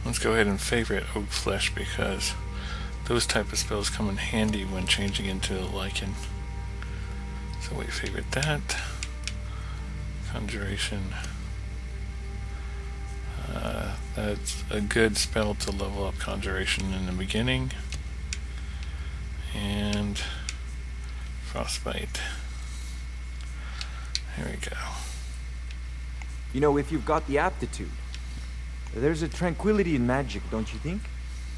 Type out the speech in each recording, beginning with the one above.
Let's go ahead and favorite Oak Flesh because those type of spells come in handy when changing into a Lichen. So we favorite that. Conjuration. That's a good spell to level up Conjuration in the beginning. And Frostbite. There we go. You know, if you've got the aptitude, there's a tranquility in magic, don't you think?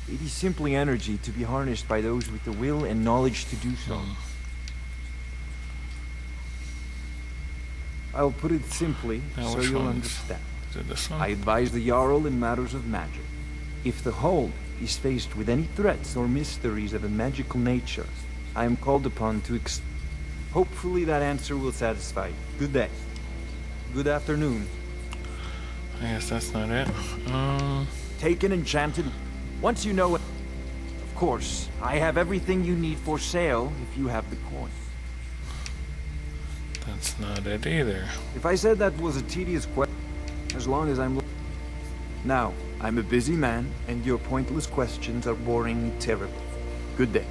It is simply energy to be harnessed by those with the will and knowledge to do so. I'll put it simply, so you'll understand. This one? I advise the Jarl in matters of magic. If the Hold is faced with any threats or mysteries of a magical nature, I am called upon to hopefully that answer will satisfy you. Good day. Good afternoon. I guess that's not it. Take an enchanted... Once you know it... Of course, I have everything you need for sale if you have the coin. That's not it either. If I said that was a tedious question, as long as I'm... Now, I'm a busy man, and your pointless questions are boring me terribly. Good day.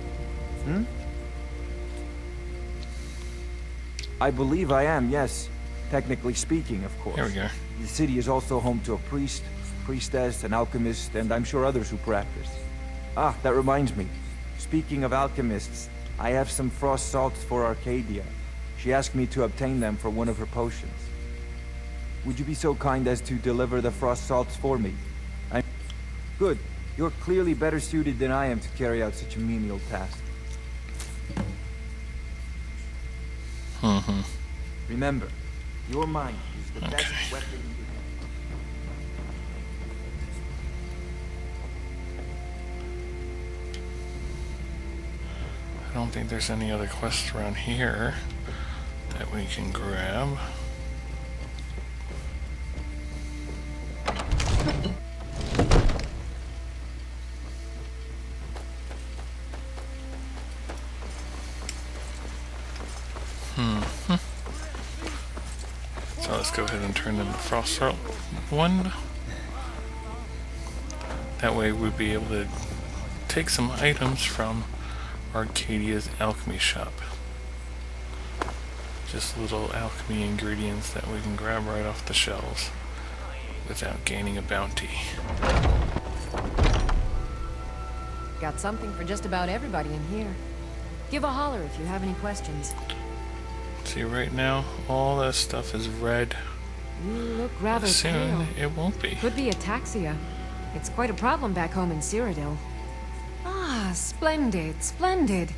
I believe I am, yes. Technically speaking, of course. Here we go. The city is also home to a priest, priestess, an alchemist, and I'm sure others who practice. Ah, that reminds me. Speaking of alchemists, I have some frost salts for Arcadia. She asked me to obtain them for one of her potions. Would you be so kind as to deliver the frost salts for me? Good. You're clearly better suited than I am to carry out such a menial task. Remember, your mind is the best weapon you have. I don't think there's any other quests around here that we can grab. So let's go ahead and turn in the Frost Salt one. That way we'll be able to take some items from Arcadia's alchemy shop. Just little alchemy ingredients that we can grab right off the shelves without gaining a bounty. Got something for just about everybody in here. Give a holler if you have any questions. See, right now, all that stuff is red. You look rather Soon, pale. it won't be. Could be ataxia. It's quite a problem back home in Cyrodiil. Ah, splendid, splendid.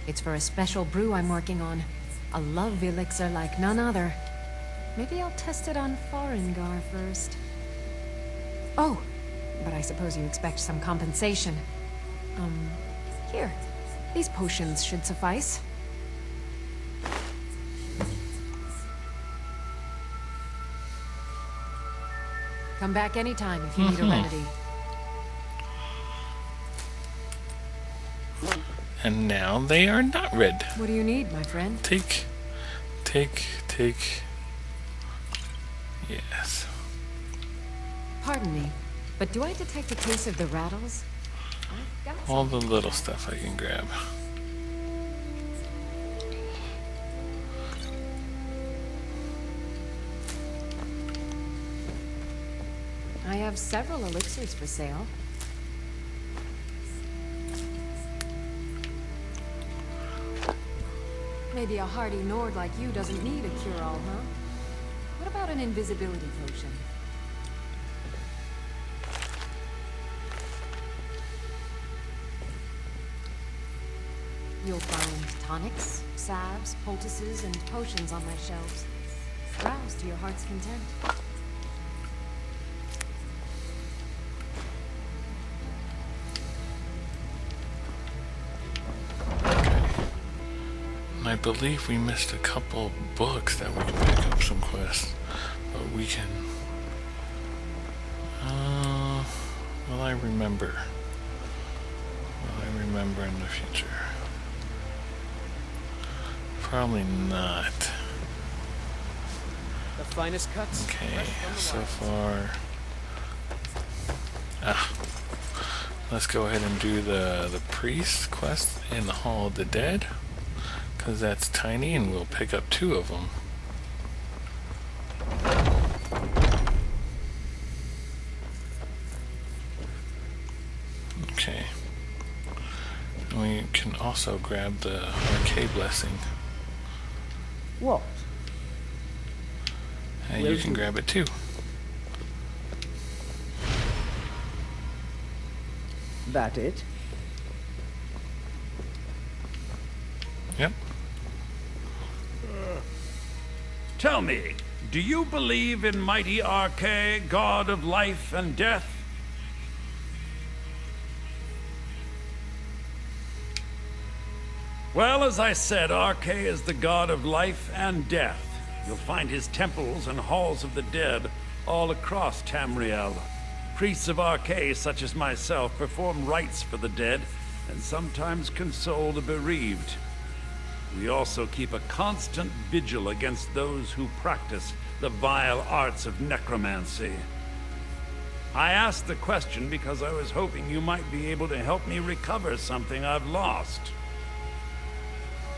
It's for a special brew I'm working on. A love elixir like none other. Maybe I'll test it on Farengar first. Oh, but I suppose you expect some compensation. Here. These potions should suffice. Come back anytime if you need a remedy. And now they are not red. What do you need, my friend? Take. Yes. Pardon me, but do I detect a case of the rattles? I've got All the little stuff I can grab. I have several elixirs for sale. Maybe a hardy Nord like you doesn't need a cure-all, huh? What about an invisibility potion? You'll find tonics, salves, poultices, and potions on my shelves. Browse to your heart's content. I believe we missed a couple books that we can pick up some quests, but we can. Will I remember? Will I remember in the future? Probably not. The finest cuts. Okay, so far. Let's go ahead and do the priest quest in the Hall of the Dead, because that's tiny and we'll pick up 2 of them. Okay. And we can also grab the arcade blessing. What? And you can grab it too. That it? Yep. Tell me, do you believe in mighty Hauppague, god of life and death? Well, as I said, Hauppague is the god of life and death. You'll find his temples and halls of the dead all across Tamriel. Priests of Hauppague, such as myself, perform rites for the dead and sometimes console the bereaved. We also keep a constant vigil against those who practice the vile arts of necromancy. I asked the question because I was hoping you might be able to help me recover something I've lost.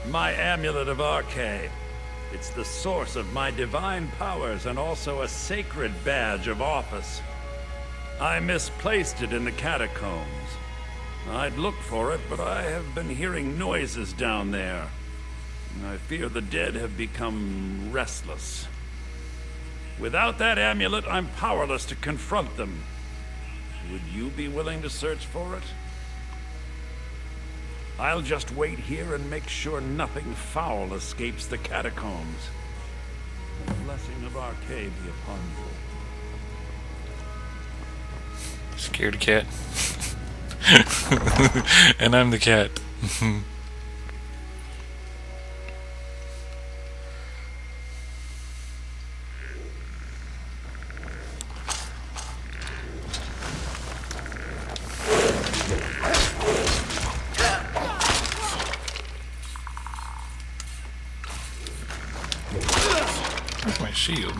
My amulet of Hauppague. It's the source of my divine powers and also a sacred badge of office. I misplaced it in the catacombs. I'd looked for it, but I have been hearing noises down there. I fear the dead have become restless. Without that amulet, I'm powerless to confront them. Would you be willing to search for it? I'll just wait here and make sure nothing foul escapes the catacombs. The blessing of Hauppague be upon you. Scared cat. And I'm the cat. Where's my shield?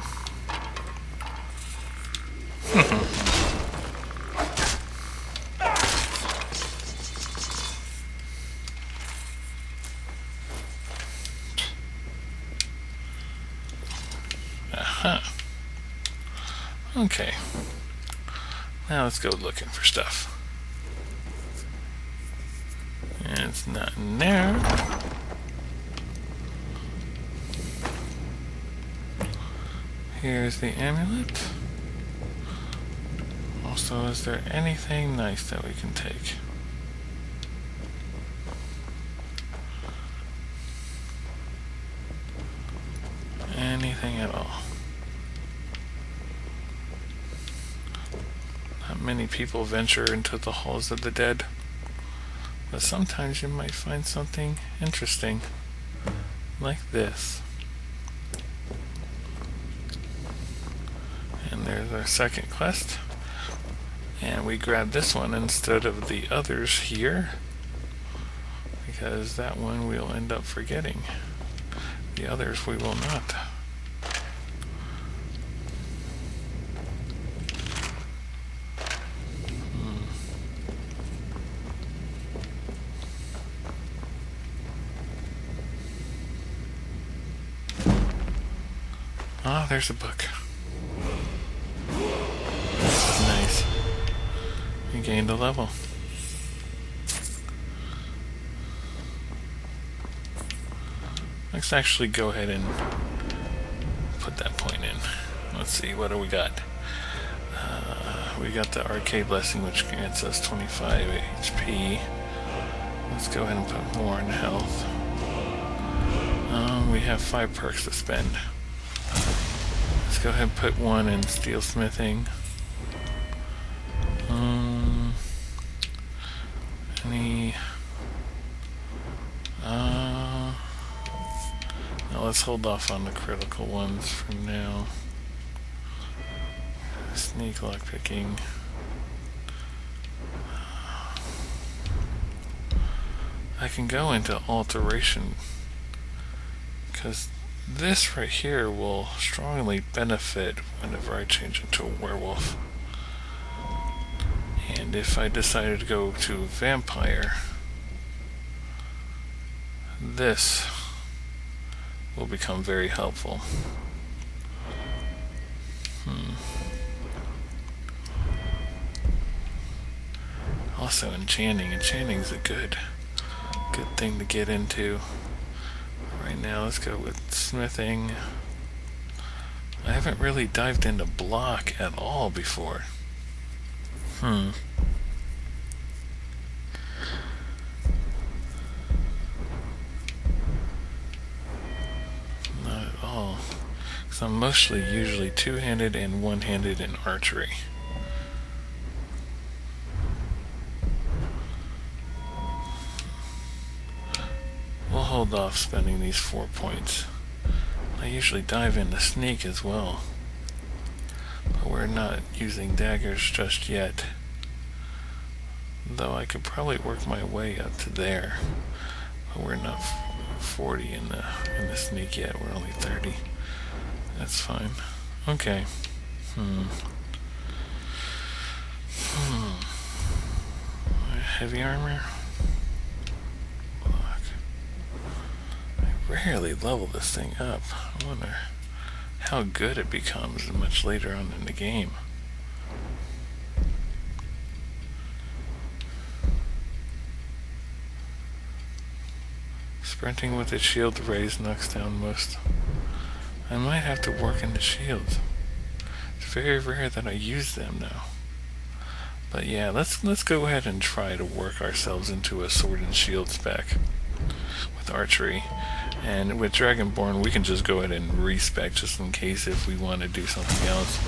Okay. Now let's go looking for stuff. And it's not in there. Here's the amulet. Also, is there anything nice that we can take? Anything at all? Not many people venture into the halls of the dead, but sometimes you might find something interesting, like this. And there's our second quest, and we grab this one instead of the others here, because that one we'll end up forgetting. The others we will not. Ah, there's a book. Nice. We gained a level. Let's actually go ahead and put that point in. Let's see, what do we got? We got the arcade blessing, which grants us 25 HP. Let's go ahead and put more in health. We have 5 perks to spend. Let's go ahead and put 1 in steelsmithing. Now let's hold off on the critical ones for now. Sneak lockpicking. I can go into alteration, because this right here will strongly benefit whenever I change into a werewolf. And if I decided to go to vampire, this will become very helpful. Also enchanting. Enchanting's a good thing to get into. Right now, let's go with smithing. I haven't really dived into block at all before. Not at all. Because I'm mostly usually two-handed and one-handed in archery. We'll hold off spending these 4 points. I usually dive into sneak as well, but we're not using daggers just yet. Though I could probably work my way up to there, but we're not 40 in the sneak yet. We're only 30. That's fine. Okay. Heavy armor. Rarely level this thing up. I wonder how good it becomes much later on in the game. Sprinting with the shield raised knocks down most. I might have to work into shields. It's very rare that I use them now. But yeah, let's go ahead and try to work ourselves into a sword and shield spec with archery. And with Dragonborn, we can just go ahead and respec just in case if we want to do something else.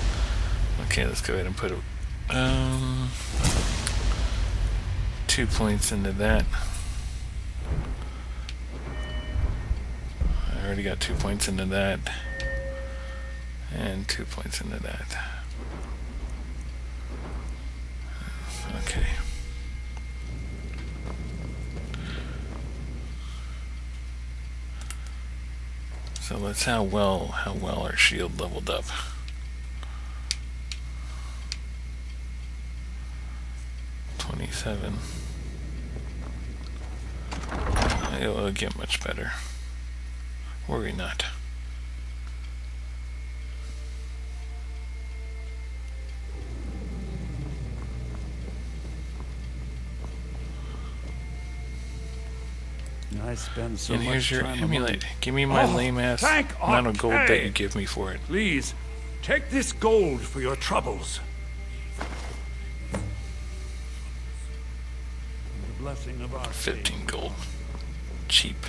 Okay, let's go ahead and put 2 points into that. I already got 2 points into that. And 2 points into that. Okay. So let's how well our shield leveled up. $27. It'll get much better. Worry not. I spend so And much here's your time amulet. Give me my lame ass thank amount of gold that Hauppague. you give me for it. Please, take this gold for your troubles. The blessing of our 15 gold. Cheap.